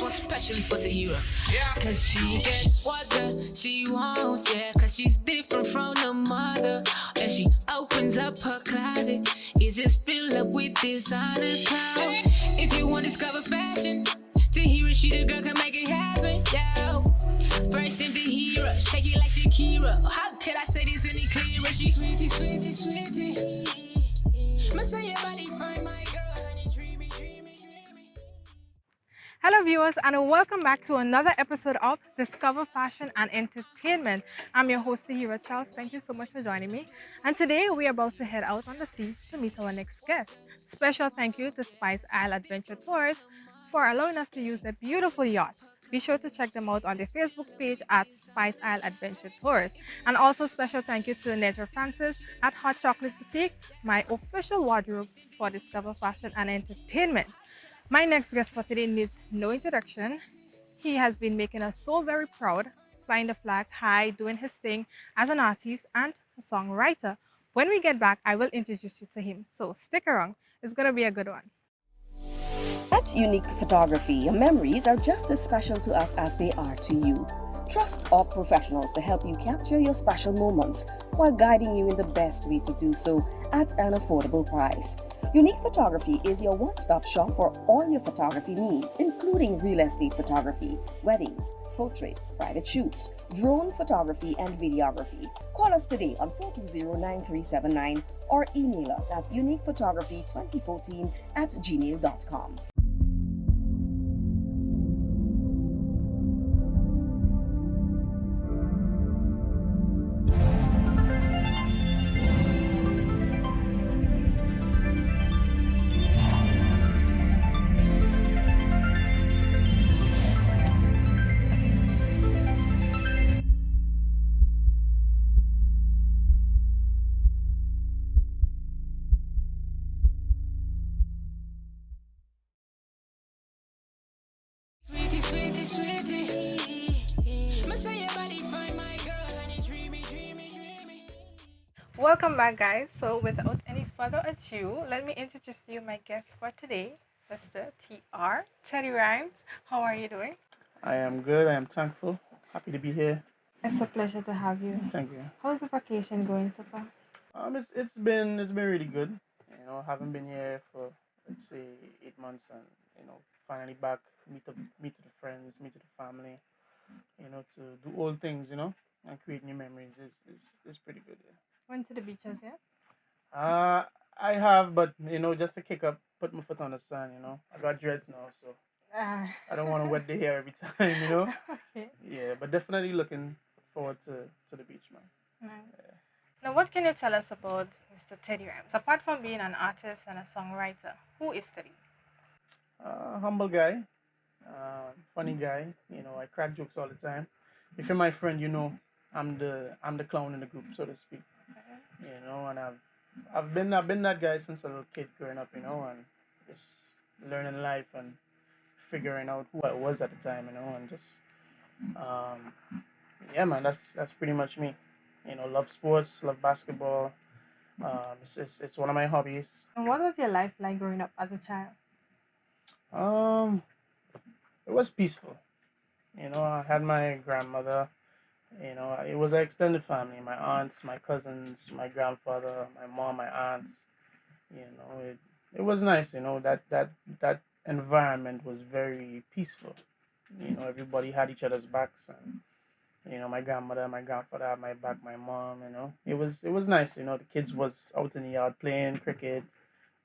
one specially for the hero. Cause she gets what she wants, yeah. Cause she's different from the mother. And she opens up her closet, it's just filled up with designer clothes. If you want to discover fashion, the hero, she the girl can make it happen, yeah. First name the hero, shake it like Shakira. How could I say this any clearer? She sweetie, sweetie, sweetie. Must say your body fine, my girl, honey, dreamy, dreamy, dreamy. Hello viewers and welcome back to another episode of Discover Fashion and Entertainment. I'm your host Tahira Charles. Thank you so much for joining me. And today we're about to head out on the sea to meet our next guest. Special thank you to Spice Isle Adventure Tours for allowing us to use their beautiful yacht. Be sure to check them out on their Facebook page at Spice Isle Adventure Tours. And also special thank you to Nedra Francis at Hot Chocolate Boutique, my official wardrobe for Discover Fashion and Entertainment. My next guest for today needs no introduction. He has been making us so very proud, flying the flag high, doing his thing as an artist and a songwriter. When we get back, I will introduce you to him. So stick around. It's going to be a good one. At Unique Photography, your memories are just as special to us as they are to you. Trust our professionals to help you capture your special moments while guiding you in the best way to do so at an affordable price. Unique Photography is your one-stop shop for all your photography needs, including real estate photography, weddings, portraits, private shoots, drone photography, and videography. Call us today on 420-9379 or email us at uniquephotography2014 at gmail.com. Sweetie, sweetie, sweetie. Must say your body fine, my girl, honey, dreamy, dreamy, dreamy. Welcome back, guys. So, without any further ado, let me introduce you my guest for today, Mr. TR, Teddy Rhymes. How are you doing? I am good. I am thankful. Happy to be here. It's a pleasure to have you. Thank you. How's the vacation going so far? It's been really good. Haven't been here for let's say 8 months, and finally back. Meet the friends, meet the family. To do old things. And create new memories is pretty good. Yeah. Went to the beaches yet? I have, but just to kick up, put my foot on the sand. I got dreads now, so Ah. I don't want to wet the hair every time. Okay. Yeah, but definitely looking forward to the beach, man. Nice. Yeah. Now, what can you tell us about Mr. Teddy Rhymes? Apart from being an artist and a songwriter, who is Teddy? Humble guy, funny guy. I crack jokes all the time. If you're my friend, I'm the clown in the group, so to speak. And I've been that guy since a little kid growing up, and just learning life and figuring out who I was at the time, and just um, yeah, man, that's pretty much me. Love sports, love basketball. It's one of my hobbies. And what was your life like growing up as a child? Um, it was peaceful. I had my grandmother. It was an extended family. My aunts, my cousins, my grandfather, my mom, my aunts. It was nice. That environment was very peaceful. Everybody had each other's backs, and my grandmother, my grandfather had my back, my mom. It was nice. The kids was out in the yard playing cricket,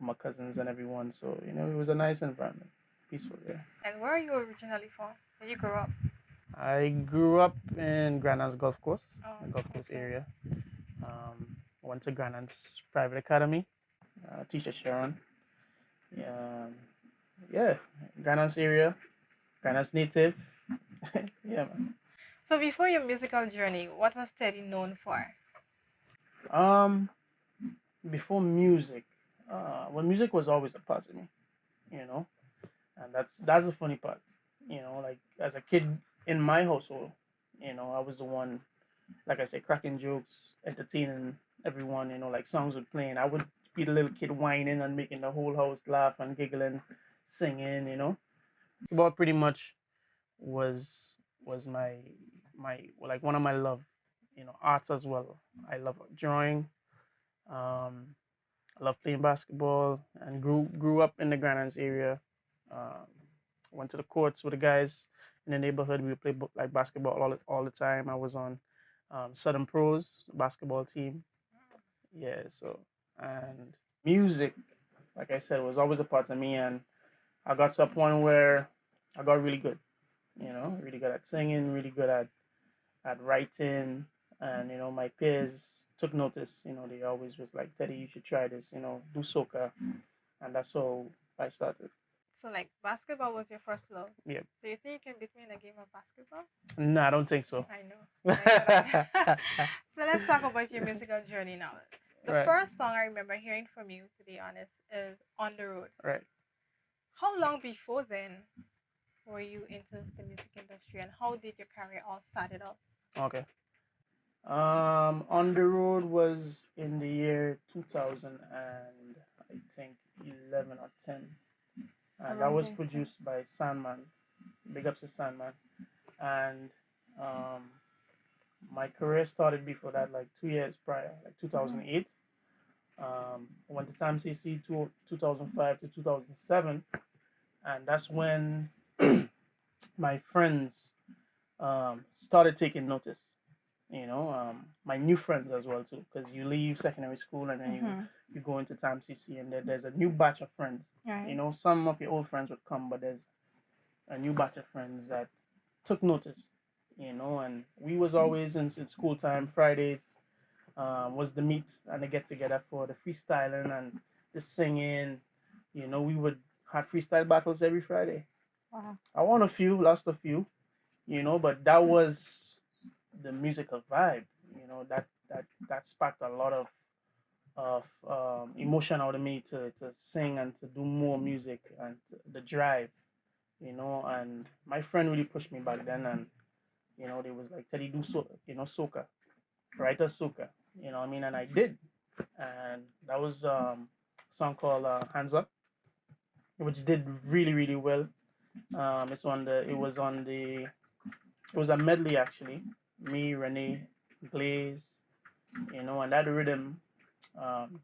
with my cousins and everyone. So it was a nice environment, peaceful. Yeah. And where are you originally from? Where you grew up? I grew up in Granan's Golf Course, Oh, the Golf Course okay. area. Went to Granan's Private Academy, teacher Sharon. Yeah, Granan's area, Granan's native. Yeah, man. So before your musical journey, what was Teddy known for? Um, Before music, well, music was always a part of me, you know, and that's the funny part, like as a kid in my household, I was the one, like I said, cracking jokes, entertaining everyone, like songs would playing. I would be the little kid whining and making the whole house laugh and giggling, singing. Well, pretty much. was was my like one of my love, arts as well. I love drawing. Um, I love playing basketball and grew up in the Grandlands area. Um, went to the courts with the guys in the neighborhood. We would play like basketball all the time. I was on Southern Pros basketball team. Yeah, so and music, like I said, was always a part of me, and I got to a point where I got really good. Really good at singing, really good at writing, and my peers took notice. They always was like, Teddy, you should try this. Do soca, and that's how I started. So like basketball was your first love. Yeah. So you think you can beat me in a game of basketball? No, I don't think so. I know. I know that. So let's talk about your musical journey now. The Right. first song I remember hearing from you, to be honest, is On the Road. Right. How long before then were you into the music industry, and how did your career all started off? Okay. On the Road was in the year 2000 and I think 11 or 10, and that Around was then, produced by Sandman. Big ups to Sandman. And um, my career started before that, like 2 years prior, like 2008. Went to Time CC 2005 to 2007, and that's when my friends started taking notice. My new friends as well too, because you leave secondary school and then you go into Time CC, and there's a new batch of friends. Right. Some of your old friends would come, but there's a new batch of friends that took notice. And we was always in school time. Fridays was the meet and the get together for the freestyling and the singing. We would have freestyle battles every Friday. Wow. I won a few, lost a few, but that was the musical vibe. That sparked a lot of emotion out of me to sing and to do more music and the drive. And my friend really pushed me back then, and they was like, Teddy, do soca, write a soca, what I mean, and I did, and that was a song called Hands Up, which did really really well. It was a medley actually, me, Renee, Glaze, and that rhythm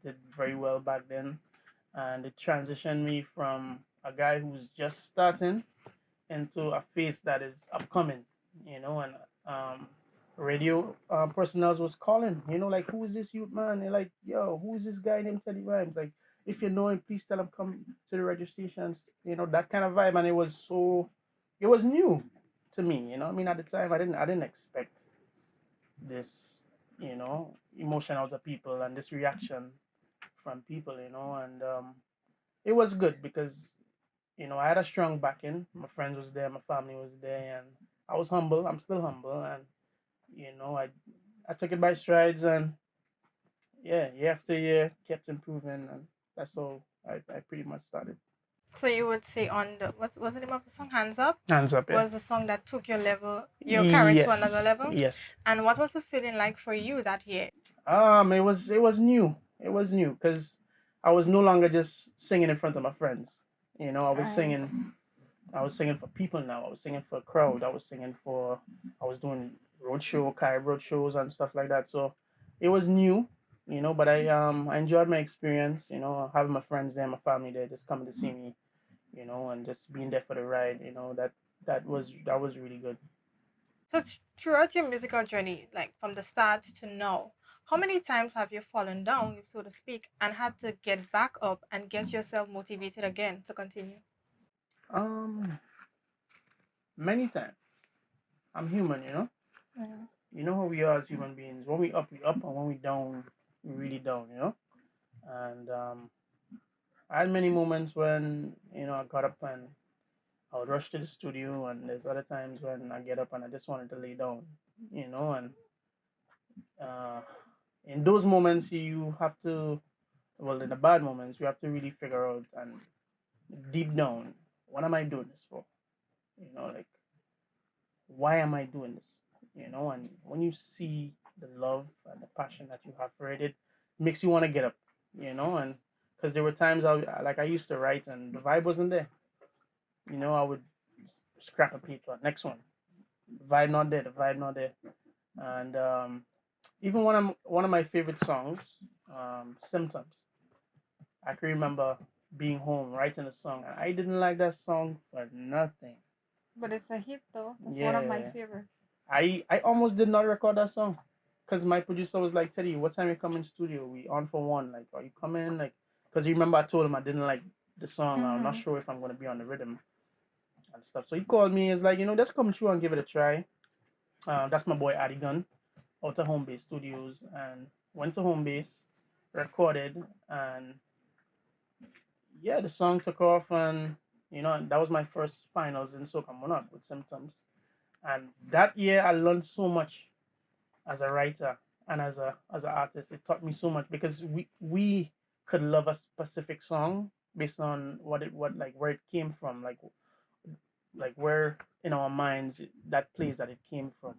did very well back then, and it transitioned me from a guy who's just starting into a phase that is upcoming, and um, radio personnel was calling, like, who is this youth man? They're like, yo, who is this guy named Teddy Rhymes? Like, if you know him, please tell him come to the radio stations, that kind of vibe. And it was new to me, I mean, at the time, I didn't expect this, emotion out of people and this reaction from people, and it was good because I had a strong backing. My friends was there, my family was there, and I was humble. I'm still humble, and I took it by strides, and yeah, year after year, kept improving, and that's how I pretty much started. So you would say on the what's the name of the song? Hands Up Hands up, yeah. was the song that took your career to another level. Yes. And what was the feeling like for you that year? It was new. It was new because I was no longer just singing in front of my friends. I was Right. singing. I was singing for people now. I was singing for a crowd. I was doing road shows and stuff like that. So it was new, but I enjoyed my experience, having my friends there, my family there, just coming to see me, and just being there for the ride, that was really good. So throughout your musical journey, like from the start to now, how many times have you fallen down, so to speak, and had to get back up and get yourself motivated again to continue? Um, Many times. I'm human, Yeah. You know how we are as human beings. When we up, and when we down, we really down. And I had many moments when I got up and I would rush to the studio, and there's other times when I get up and I just wanted to lay down, and uh, in those moments you have to, well, in the bad moments, you have to really figure out and deep down, what am I doing this for? Like, why am I doing this? And when you see the love and the passion that you have for it, it makes you want to get up, and because there were times I used to write and the vibe wasn't there. I would scrap of paper. Next one, vibe not there, the vibe not there, and even one of my favorite songs, Symptoms. I can remember being home writing a song, and I didn't like that song for nothing. But it's a hit though. It's one of my Yeah, favorites. I almost did not record that song because my producer was like, Teddy, what time you come in studio? We on for one. Like, are you coming? Like, because you remember I told him I didn't like the song. I'm not Mm-hmm. sure if I'm gonna be on the rhythm and stuff. So he called me. He's like, just come through and give it a try. That's my boy Addy Gun out to Home Base Studios and went to Home Base, recorded, and yeah, the song took off, and that was my first finals in Soca Monarch with Symptoms. And that year, I learned so much as a writer and as an artist. It taught me so much because we could love a specific song based on what like where it came from, like where in our minds that place that it came from.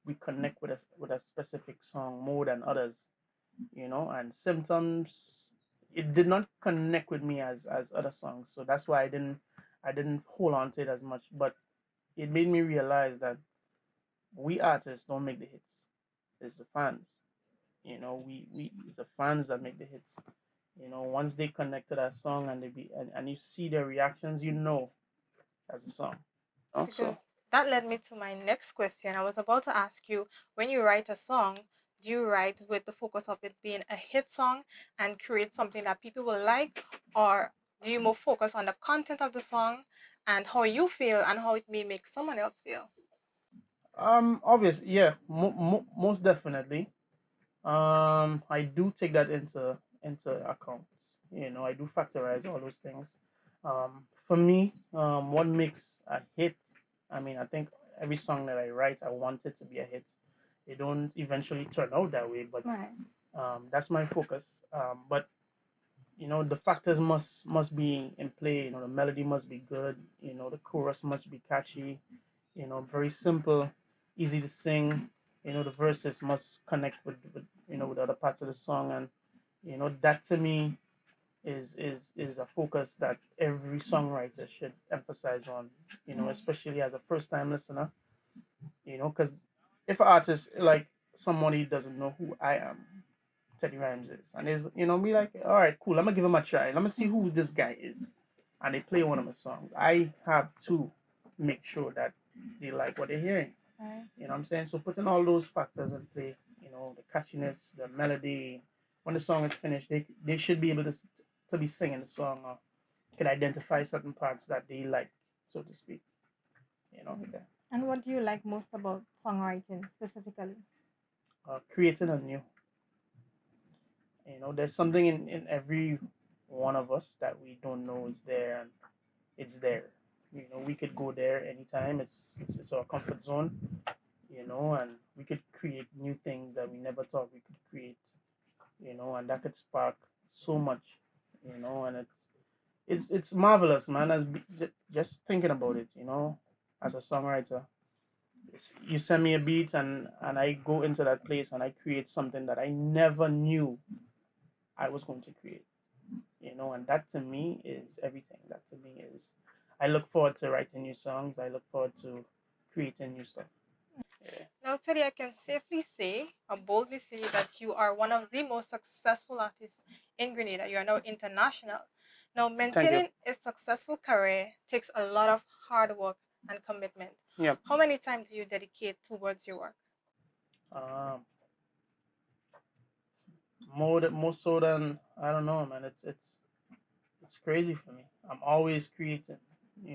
We connect with a specific song more than others. And Symptoms, it did not connect with me as other songs, so that's why I didn't hold on to it as much. But it made me realize that we artists don't make the hits. It's the fans. We it's the fans that make the hits. Once they connect to that song and and you see their reactions, that's a song. Because Also, that led me to my next question. I was about to ask you, when you write a song, do you write with the focus of it being a hit song and create something that people will like, or do you more focus on the content of the song and how you feel and how it may make someone else feel? obviously, yeah, most definitely. I do take that into account. I do factorize all those things. For me, what makes a hit? I mean, I think every song that I write, I want it to be a hit. They don't eventually turn out that way, but Right. that's my focus. But the factors must be in play. The melody must be good. The chorus must be catchy. Very simple, easy to sing. The verses must connect with other parts of the song, and that to me is a focus that every songwriter should emphasize on. Especially as a first time listener. Because if an artist like somebody doesn't know who I am, Teddy Rhymez is, and is be like, all right, cool, I'm gonna give him a try. Let me see who this guy is, and they play one of my songs. I have to make sure that they like what they're hearing. Right. You know what I'm saying? So putting all those factors in play, the catchiness, the melody. When the song is finished, they should be able to be singing the song or can identify certain parts that they like, so to speak. Yeah. And what do you like most about songwriting specifically? Creating a new. There's something in every one of us that we don't know is there, and it's there. We could go there anytime. It's our comfort zone. And we could create new things that we never thought we could create. And that could spark so much. And it's marvelous, man. Just thinking about it. As a songwriter, you send me a beat and I go into that place and I create something that I never knew I was going to create. And that to me is everything. That to me is, I look forward to writing new songs. I look forward to creating new stuff. Yeah. Now, Teddy, I can safely say, or boldly say, that you are one of the most successful artists in Grenada. You are now international. Now, Thank you. maintaining a successful career takes a lot of hard work and commitment. Yeah. How many time do you dedicate towards your work? Um, more so than I don't know, man. It's crazy for me. I'm always creating.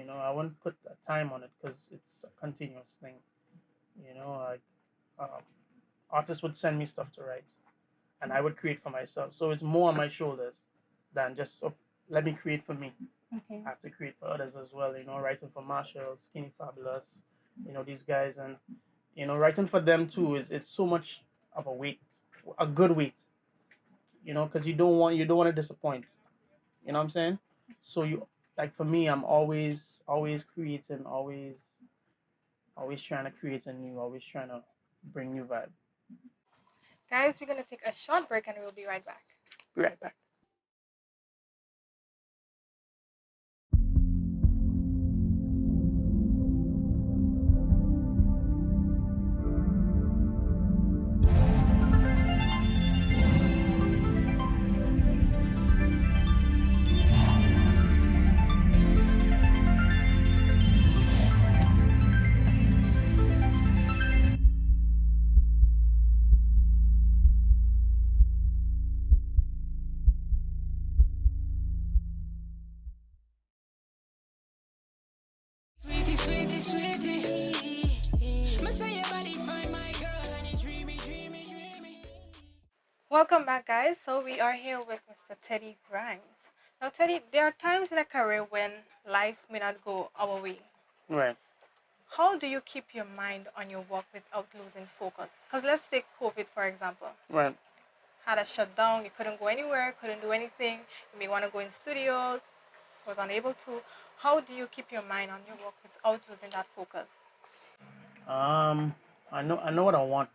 I wouldn't put a time on it because it's a continuous thing. Like artists would send me stuff to write, and I would create for myself. So it's more on my shoulders than just let me create for me. Okay. I have to create for others as well. Writing for Machel, Skinny Fabulous, these guys, and writing for them too is it's so much of a weight, a good weight. Because you don't want to disappoint. You know what I'm saying? So like for me, I'm always creating, always trying to create a new, always trying to bring new vibe. Guys, we're going to take a short break and we'll be right back. Be right back. Welcome back, guys. So we are here with Mr. Teddy Rhymes. Now, Teddy, there are times in a career when life may not go our way. Right. How do you keep your mind on your work without losing focus? Because let's take COVID, for example. Right. Had a shutdown, you couldn't go anywhere, couldn't do anything. You may want to go in studios, was unable to. How do you keep your mind on your work without losing that focus? Um, I know what I want.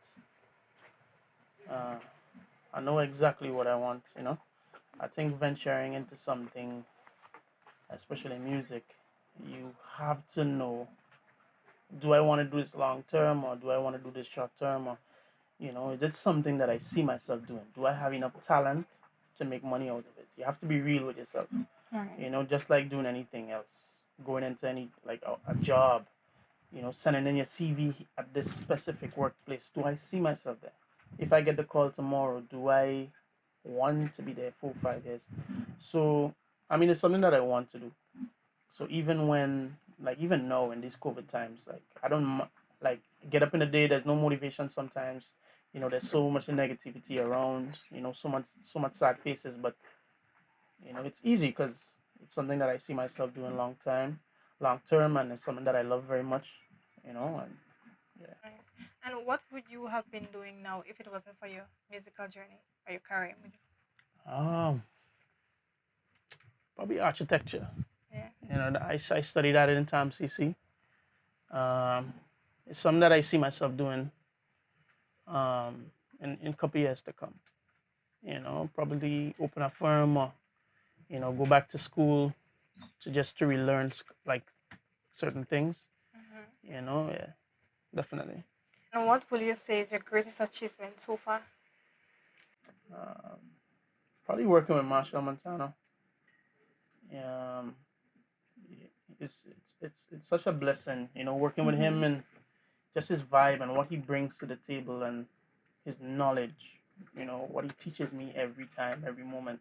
Uh, I know exactly what I want. I think venturing into something, especially music, you have to know, do I want to do this long term or do I want to do this short term, or is it something that I see myself doing? Do I have enough talent to make money out of it? You have to be real with yourself. Right. Just like doing anything else, going into any like a job, sending in your CV at this specific workplace. Do I see myself there? If I get the call tomorrow, do I want to be there 4 5 years? So, I mean, it's something that I want to do. So even when, like, even now in these COVID times, like, I don't like get up in the day. There's no motivation sometimes. There's so much negativity around. So much sad faces. But it's easy because it's something that I see myself doing long term, and it's something that I love very much. And yeah. Nice. And what would you have been doing now if it wasn't for your musical journey or your career? Um, Probably architecture. Yeah. I studied that in Tam CC. Um, it's something that I see myself doing in a couple years to come. Probably open a firm or go back to school to relearn like certain things. Yeah, definitely. And what will you say is your greatest achievement so far? Um, Probably working with Machel Montano. Um, it's such a blessing, working with him and just his vibe and what he brings to the table and his knowledge, what he teaches me every time, every moment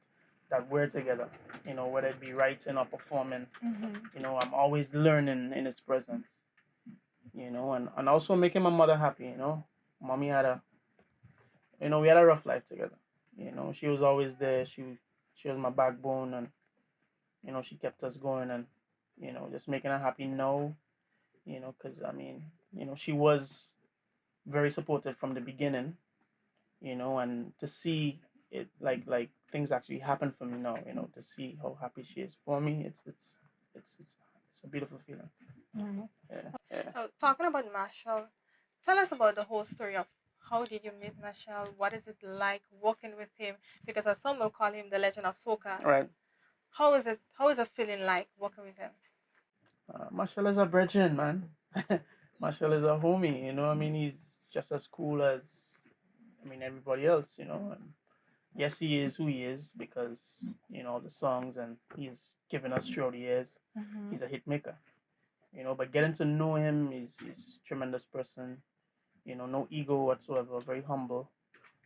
that we're together, whether it be writing or performing, I'm always learning in his presence, and also making my mother happy, Mommy had we had a rough life together, she was always there. She was my backbone, and, she kept us going, and, just making her happy now, because, I mean, she was very supportive from the beginning, and to see it like things actually happen for me now, to see how happy she is for me, it's a beautiful feeling. Mhm. Yeah, yeah. So, talking about Marshall, tell us about the whole story of how did you meet Marshall? What is it like working with him? Because as some will call him the legend of soca. Right. How is it? How is it feeling like working with him? Marshall is a brethren, man. Marshall is a homie, I mean, he's just as cool as, I mean, everybody else, and yes, he is who he is because, the songs and he's given us throughout the years. He's a hit maker, but getting to know him, he's a tremendous person, no ego whatsoever, very humble,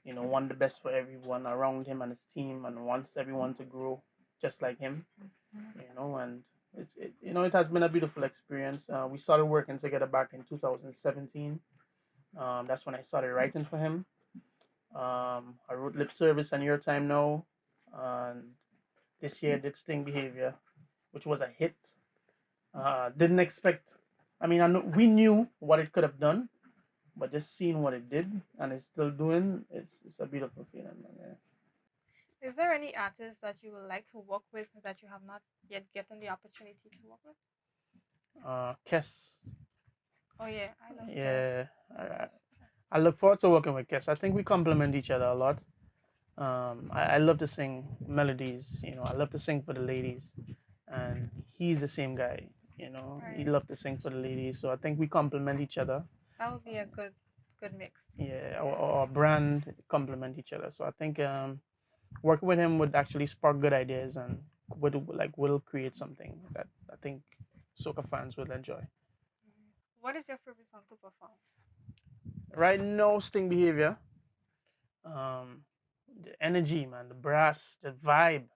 want the best for everyone around him and his team, and wants everyone to grow just like him, and it has been a beautiful experience. We started working together back in 2017. That's when I started writing for him. I wrote Lip Service and Your Time Now, and this year did Sting Behavior, which was a hit. Didn't expect, I mean, we knew what it could have done, but just seeing what it did and it's still doing, it's a beautiful feeling, man. Is there any artist that you would like to work with that you have not yet gotten the opportunity to work with? Yeah. Kes. Oh yeah, I love Kes. Yeah, I look forward to working with Kes. I think we complement each other a lot. I love to sing melodies, I love to sing for the ladies, and he's the same guy, he Right. loved to sing for the ladies, so I think we complement each other. That would be a good mix. Yeah, our brand complement each other, so I think working with him would actually spark good ideas and will create something that I think soca fans will enjoy. What is your favorite song to perform? Right now, Sting Behavior, um, the energy, man, the brass, the vibe.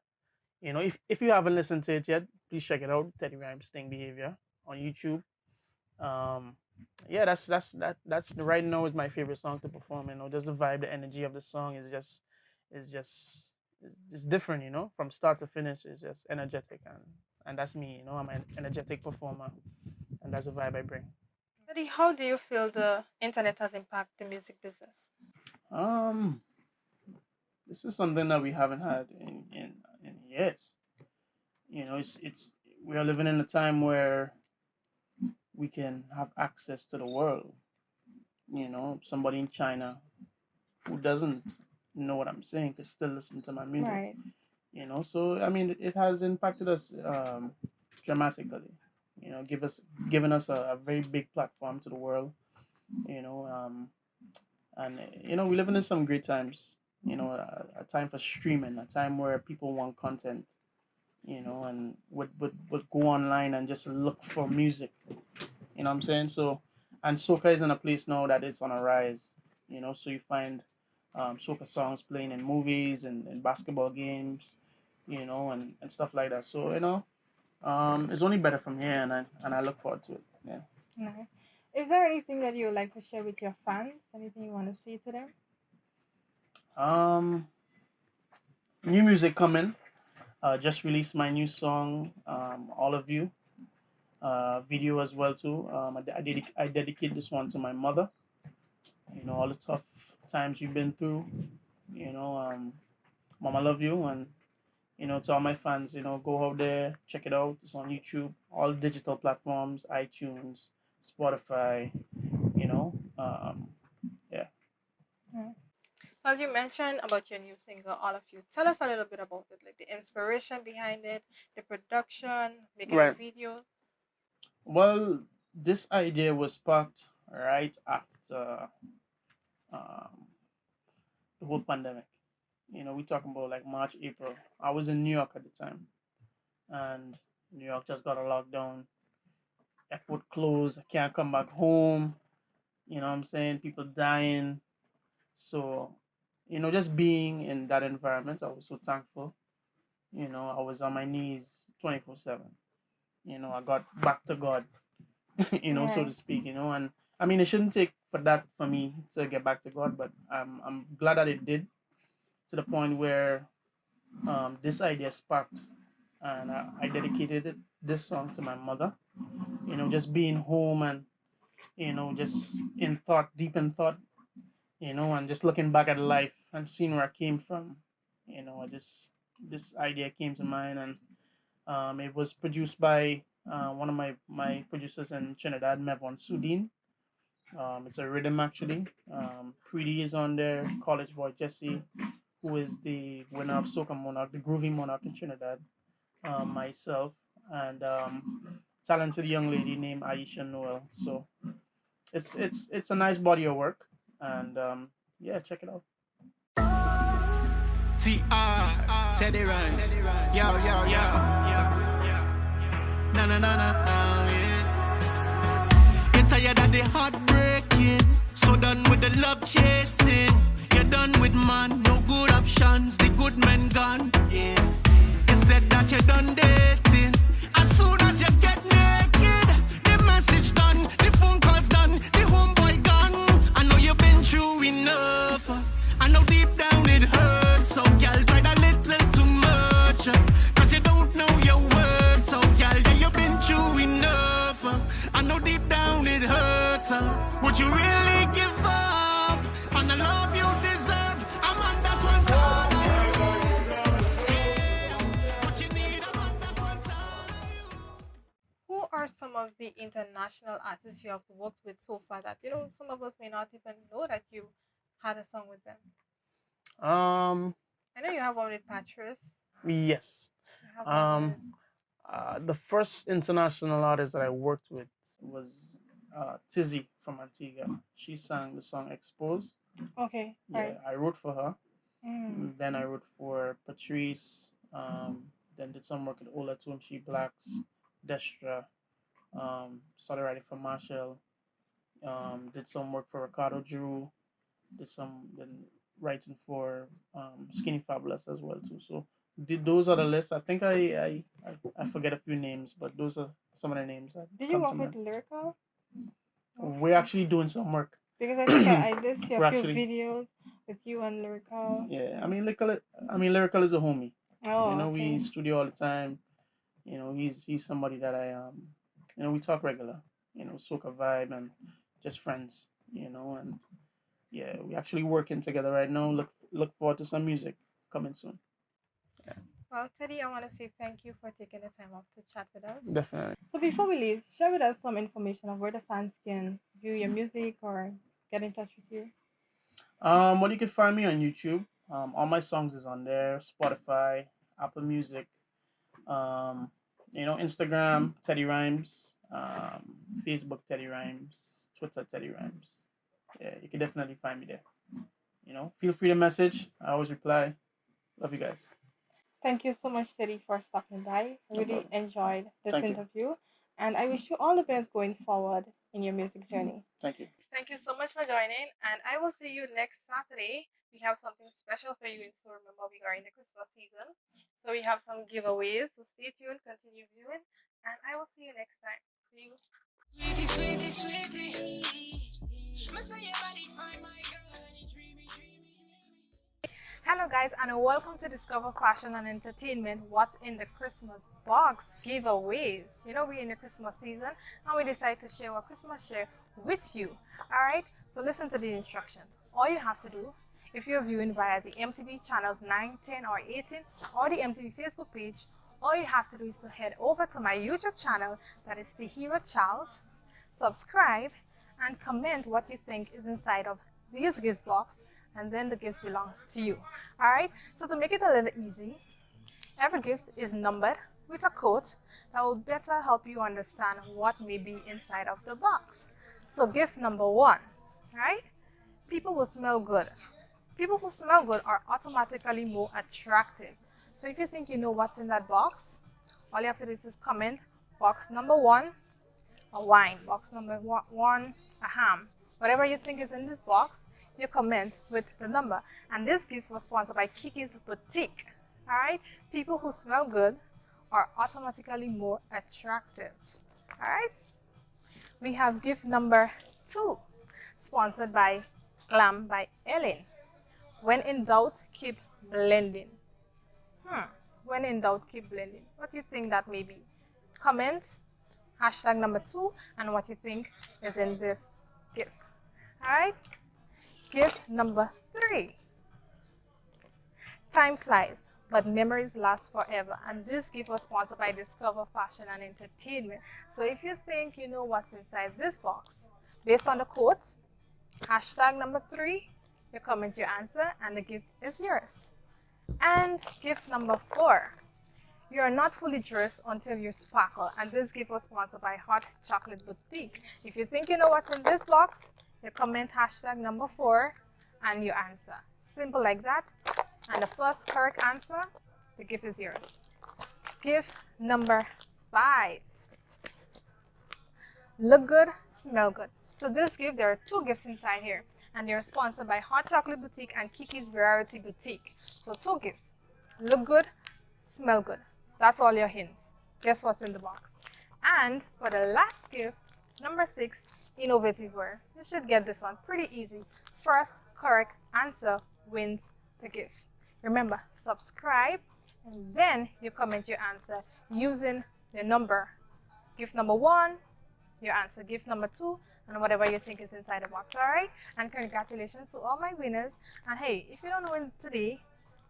If you haven't listened to it yet, please check it out. Teddy Rhymez Sting Behavior on YouTube. Um, yeah, that's right now is my favorite song to perform. Just the vibe, the energy of the song is is just it's different, you know, from start to finish. It's just energetic, and that's me, you know. I'm an energetic performer, and that's the vibe I bring. Teddy, how do you feel the internet has impacted the music business? Um, this is something that we haven't had in years. You know, it's we are living in a time where we can have access to the world. You know, somebody in China who doesn't know what I'm saying can still listen to my music. Right. You know, so I mean, it has impacted us dramatically. You know, given us a very big platform to the world. You know, and you know, we live in some great times. You know, a time for streaming, a time where people want content. You know, and would go online and just look for music. You know what I'm saying? So, and soca is in a place now that it's on a rise. You know, so you find soca songs playing in movies and basketball games, you know, and stuff like that. So, you know, it's only better from here, and I look forward to it. Yeah. Nice. Is there anything that you would like to share with your fans? Anything you want to say to them? Um, New music coming. Just released my new song, All of You. Video as well too. I dedicate this one to my mother. You know, all the tough times you've been through. You know, Mom, I love you, and you know, to all my fans, you know, go out there, check it out. It's on YouTube, all digital platforms, iTunes, Spotify. You know, yeah. Nice. So as you mentioned about your new single, All of You, tell us a little bit about it, like the inspiration behind it, the production, making a Right. video. Well, this idea was sparked right after um, the whole pandemic. You know, we talking about like March, April. I was in New York at the time, and New York just got a lockdown. Airport closed. I can't come back home. You know what I'm saying? People dying. So, you know, just being in that environment, I was so thankful. You know, I was on my knees 24/7. You know, I got back to God, you know, so Right. to speak, you know, and I mean, it shouldn't take for that for me to get back to God, but I'm glad that it did to the point where this idea sparked, and I dedicated this song to my mother. You know, just being home and you know, just in thought, deep in thought, you know, and just looking back at life and seeing where I came from. You know, I just this idea came to mind, and it was produced by one of my producers in Trinidad, Mevon Sudin. It's a rhythm actually. Pretty is on there. College Boy Jesse, who is the winner of Soca Monarch, the Groovy Monarch in Trinidad. Myself and talented young lady named Aisha Noel. So it's a nice body of work, and yeah, check it out. TR, Teddy Rhymez. Yo, yo, yo. Na na na na na, yeah. You're tired of the heartbreaking, so done with the love chasing. You're done with man, no good options, the good men gone. Yeah. You said that you're done dating. As soon as you get naked, the message done, the phone calls done, the homeboy gone. I know you've been through enough. I know deep down it hurts. So girl, tried a little too much. Cause you don't know your worth. So girl, yeah, you've been through enough. I know deep down it hurts. Would you really give up on the love you deserve? I'm on that one time. Yeah, what you need, I'm on that one time. Who are some of the international artists you have worked with so far that some of us may not even know that you had a song with them? Um, I know you have one with Patrice. yes. You have one with The first international artist that I worked with was Tizzy from Antigua. She sang the song "Expose." okay, Yeah, right. I wrote for her. Mm. Then I wrote for Patrice. Then did some work with Ola She Blacks, Destra. Started writing for Machel. Did some work for Ricardo Drew. Did some then writing for Skinny Fabulous as well too. So those are the lists. I think I forget a few names, but those are some of the names that Did you come to work with mind. Lyrical? No? We're actually doing some work. Because I think I did see a We're few actually videos With you and Lyrical. Yeah, lyrical is a homie. You Oh, know, we okay. studio all the time. You know, he's somebody that we talk regular. You know, soca vibe and just friends. You know, and yeah, we actually working together right now. Look forward to some music coming soon. Yeah, Well, Teddy, I want to say thank you for taking the time off to chat with us. definitely. So before we leave, share with us some information of where the fans can view your music or get in touch with you. Well, you can find me on YouTube. All my songs is on there. Spotify, Apple Music. Um, Instagram, Teddy Rhymes. Facebook, Teddy Rhymes. Twitter, Teddy Rhymes. Yeah, you can definitely find me there. Feel free to message. I always reply. Love you guys. Thank you so much, Teddy, for stopping by. No Really problem. enjoyed this Thank you. interview, and I wish you all the best going forward in your music journey. Thank you. Thank you so much for joining, and I will see you next Saturday. We have something special for you in store. Remember, we are in the Christmas season, so we have some giveaways. So stay tuned, continue viewing, and I will see you next time. See you. Sweetie, sweetie, sweetie. Must say your body find my girl and you dreamy, dreamy. Hello, guys, and welcome to Discover Fashion and Entertainment. What's in the Christmas box giveaways? You know, we're in the Christmas season, and we decided to share our Christmas share with you. All right, so listen to the instructions. All you have to do, if you're viewing via the MTV channels 9, 10, or 18, or the MTV Facebook page, all you have to do is to head over to my YouTube channel, that is The Hero Charles, subscribe, and comment what you think is inside of this gift box, and then the gifts belong to you. All right, so to make it a little easy, every gift is numbered with a code that will better help you understand what may be inside of the box. So gift number 1, right? People will smell good. People who smell good are automatically more attractive. So if you think you know what's in that box, all you have to do is just comment box number 1, a wine, box number 1, a ham. Whatever you think is in this box, you comment with the number. And this gift was sponsored by Kiki's Boutique. All right, people who smell good are automatically more attractive. All right, we have gift number 2, sponsored by Glam by Ellen. When in doubt, keep blending. When in doubt, keep blending. What do you think that may be? Comment hashtag number 2 and what you think is in this gift. All right, gift number 3. Time flies, but memories last forever. And this gift was sponsored by Discover Fashion and Entertainment. So if you think you know what's inside this box, based on the quotes, hashtag number 3, you comment your answer and the gift is yours. And gift number 4. You are not fully dressed until you sparkle. And this gift was sponsored by Hot Chocolate Boutique. If you think you know what's in this box, you comment hashtag number 4 and you answer. Simple like that. And the first correct answer, the gift is yours. Gift number 5. Look good, smell good. So this gift, there are 2 gifts inside here. And they're sponsored by Hot Chocolate Boutique and Kiki's Variety Boutique. So 2 gifts. Look good, smell good. That's all your hints. Guess what's in the box? And for the last gift, number 6, innovative wear. You should get this one pretty easy. First correct answer wins the gift. Remember, subscribe and then you comment your answer using the number. Gift number 1, your answer. Gift number 2, and whatever you think is inside the box. All right, and congratulations to all my winners. And hey, if you don't win today,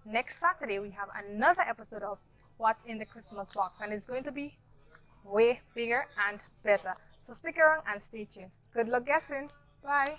next Saturday we have another episode of What's in the Christmas Box, and it's going to be way bigger and better. So stick around and stay tuned. Good luck guessing. Bye.